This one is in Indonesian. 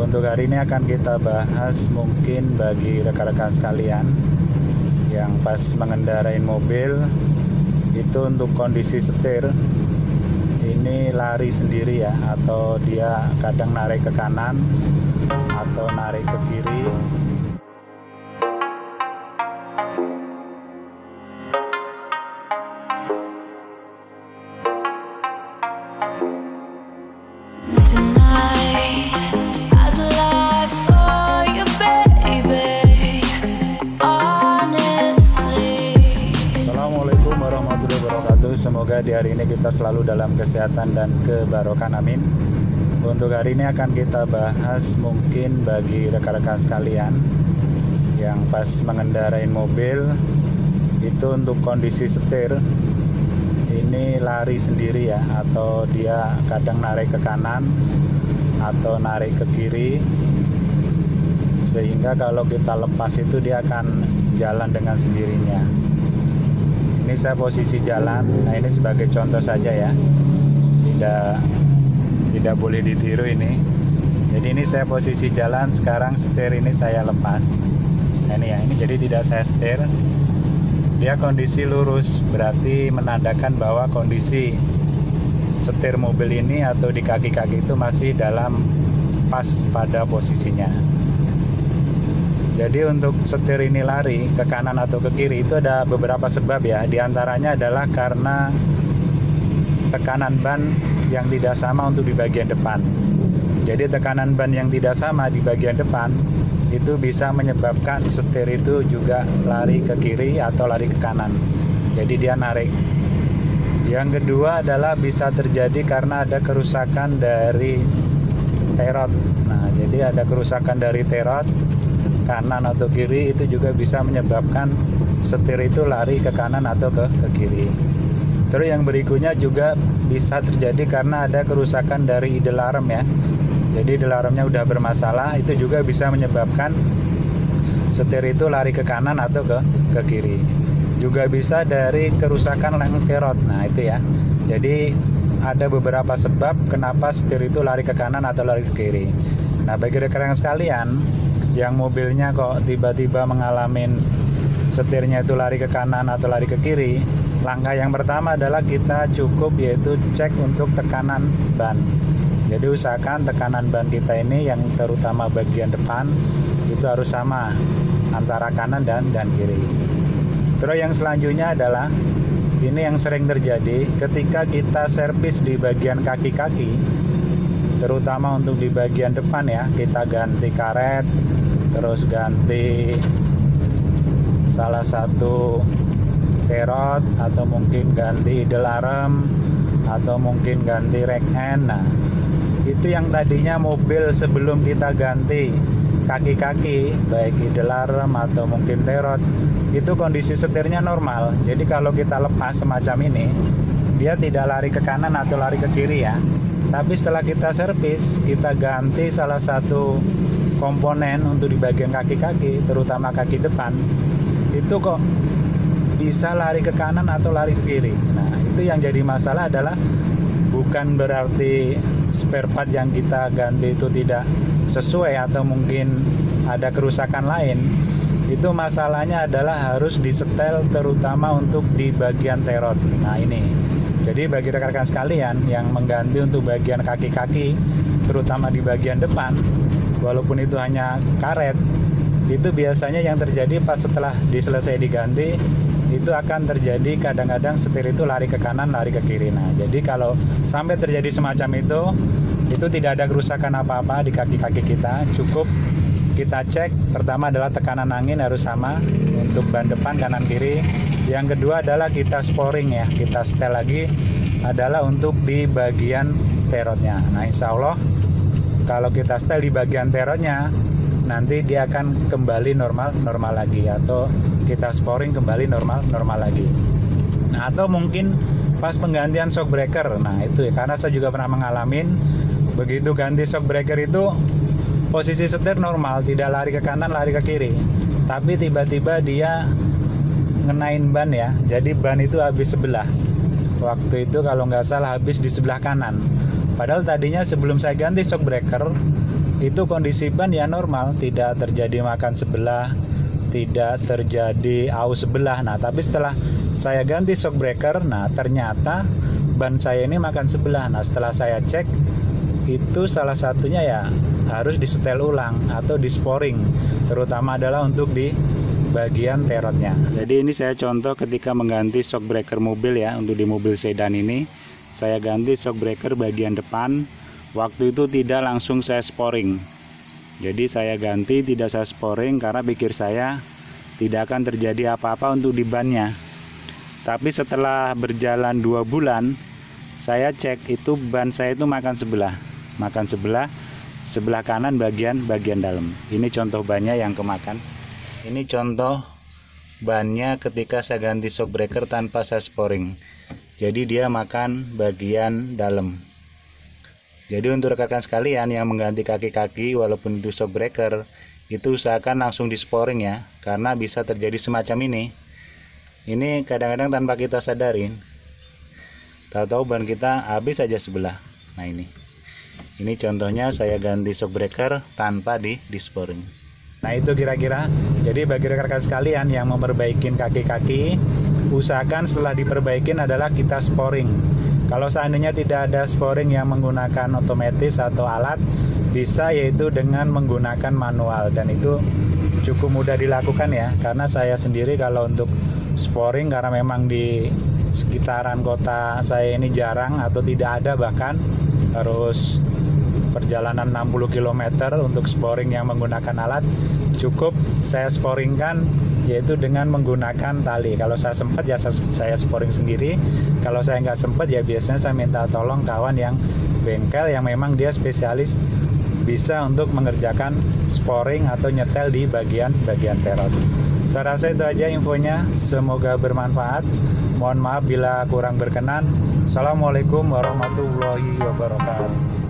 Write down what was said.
Untuk hari ini akan kita bahas mungkin bagi rekan-rekan sekalian yang pas mengendarai mobil itu untuk kondisi setir ini lari sendiri ya, atau dia kadang narik ke kanan atau narik ke kiri. Assalamualaikum warahmatullahi wabarakatuh. Semoga di hari ini kita selalu dalam kesehatan dan kebarokan, amin. Untuk hari ini akan kita bahas mungkin bagi rekan-rekan sekalian yang pas mengendarai mobil itu untuk kondisi setir ini lari sendiri ya, atau dia kadang narik ke kanan atau narik ke kiri, sehingga kalau kita lepas itu dia akan jalan dengan sendirinya. Ini saya posisi jalan, nah ini sebagai contoh saja ya, tidak boleh ditiru ini. Jadi ini saya posisi jalan, sekarang setir ini saya lepas. Nah ini ya, ini jadi tidak saya setir, dia kondisi lurus, berarti menandakan bahwa kondisi setir mobil ini atau di kaki-kaki itu masih dalam pas pada posisinya. Jadi untuk setir ini lari ke kanan atau ke kiri itu ada beberapa sebab ya. Di antaranya adalah karena tekanan ban yang tidak sama untuk di bagian depan. Jadi tekanan ban yang tidak sama di bagian depan itu bisa menyebabkan setir itu juga lari ke kiri atau lari ke kanan. Jadi dia narik. Yang kedua adalah bisa terjadi karena ada kerusakan dari terot. Nah, jadi ada kerusakan dari terot kanan atau kiri, itu juga bisa menyebabkan setir itu lari ke kanan atau ke kiri. Terus yang berikutnya juga bisa terjadi karena ada kerusakan dari idel arm ya. Jadi idel armnya udah bermasalah, itu juga bisa menyebabkan setir itu lari ke kanan atau ke kiri. Juga bisa dari kerusakan lem terot. Nah itu ya. Jadi ada beberapa sebab kenapa setir itu lari ke kanan atau lari ke kiri. Nah bagi rekan-rekan sekalian yang mobilnya kok tiba-tiba mengalami setirnya itu lari ke kanan atau lari ke kiri, langkah yang pertama adalah kita cukup yaitu cek untuk tekanan ban. Jadi usahakan tekanan ban kita ini yang terutama bagian depan itu harus sama antara kanan dan kiri. Terus yang selanjutnya adalah ini yang sering terjadi ketika kita servis di bagian kaki-kaki, terutama untuk di bagian depan ya, kita ganti karet, terus ganti salah satu terot, atau mungkin ganti idel arm, atau mungkin ganti rack end. Nah itu yang tadinya mobil sebelum kita ganti kaki-kaki baik idel arm atau mungkin terot, itu kondisi setirnya normal. Jadi kalau kita lepas semacam ini, dia tidak lari ke kanan atau lari ke kiri ya. Tapi setelah kita servis, kita ganti salah satu komponen untuk di bagian kaki-kaki, terutama kaki depan, itu kok bisa lari ke kanan atau lari ke kiri. Nah itu yang jadi masalah adalah bukan berarti spare part yang kita ganti itu tidak sesuai atau mungkin ada kerusakan lain. Itu masalahnya adalah harus disetel terutama untuk di bagian terot. Nah ini, jadi bagi rekan-rekan sekalian yang mengganti untuk bagian kaki-kaki, terutama di bagian depan, walaupun itu hanya karet, itu biasanya yang terjadi pas setelah selesai diganti, itu akan terjadi kadang-kadang setir itu lari ke kanan, lari ke kiri. Nah jadi kalau sampai terjadi semacam itu tidak ada kerusakan apa-apa di kaki-kaki kita. Cukup kita cek, pertama adalah tekanan angin harus sama untuk ban depan, kanan, kiri. Yang kedua adalah kita sporing ya, kita setel lagi adalah untuk di bagian terotnya. Nah insya Allah kalau kita setel di bagian terotnya, nanti dia akan kembali normal lagi, atau kita sporing kembali normal lagi. Nah atau mungkin pas penggantian shock breaker. Nah itu ya, karena saya juga pernah mengalami begitu ganti shock breaker itu posisi setir normal, tidak lari ke kanan, lari ke kiri, tapi tiba-tiba dia ngenain ban ya. Jadi ban itu habis sebelah. Waktu itu kalau nggak salah habis di sebelah kanan. Padahal tadinya sebelum saya ganti shock breaker itu kondisi ban ya normal, tidak terjadi makan sebelah, tidak terjadi aus sebelah. Nah, tapi setelah saya ganti shock breaker, nah ternyata ban saya ini makan sebelah. Nah, setelah saya cek, itu salah satunya ya harus disetel ulang atau disporing, terutama adalah untuk di bagian terotnya. Jadi ini saya contoh ketika mengganti shock breaker mobil ya, untuk di mobil sedan ini saya ganti shock breaker bagian depan. Waktu itu tidak langsung saya sporing. Jadi saya ganti, tidak saya sporing karena pikir saya tidak akan terjadi apa-apa untuk di bannya. Tapi setelah berjalan 2 bulan, saya cek itu ban saya itu makan sebelah kanan bagian dalam. Ini contoh bannya yang kemakan. Ini contoh bannya ketika saya ganti shock breaker tanpa saya sporing. Jadi dia makan bagian dalam. Jadi untuk rekan-rekan sekalian yang mengganti kaki-kaki walaupun itu shock breaker, itu usahakan langsung disporing ya, karena bisa terjadi semacam ini. Ini kadang-kadang tanpa kita sadarin, tahu-tahu ban kita habis saja sebelah. Nah ini contohnya saya ganti shock breaker tanpa disporing. Nah itu kira-kira. Jadi bagi rekan-rekan sekalian yang memperbaiki kaki-kaki, usahakan setelah diperbaikin adalah kita sporing. Kalau seandainya tidak ada sporing yang menggunakan otomatis atau alat, bisa yaitu dengan menggunakan manual, dan itu cukup mudah dilakukan ya. Karena saya sendiri kalau untuk sporing, karena memang di sekitaran kota saya ini jarang atau tidak ada, bahkan harus perjalanan 60 km untuk sporing yang menggunakan alat, cukup saya sporingkan yaitu dengan menggunakan tali. Kalau saya sempat ya saya sporing sendiri, kalau saya nggak sempat ya biasanya saya minta tolong kawan yang bengkel yang memang dia spesialis bisa untuk mengerjakan sporing atau nyetel di bagian terot. Saya rasa itu aja infonya, semoga bermanfaat. Mohon maaf bila kurang berkenan. Assalamualaikum warahmatullahi wabarakatuh.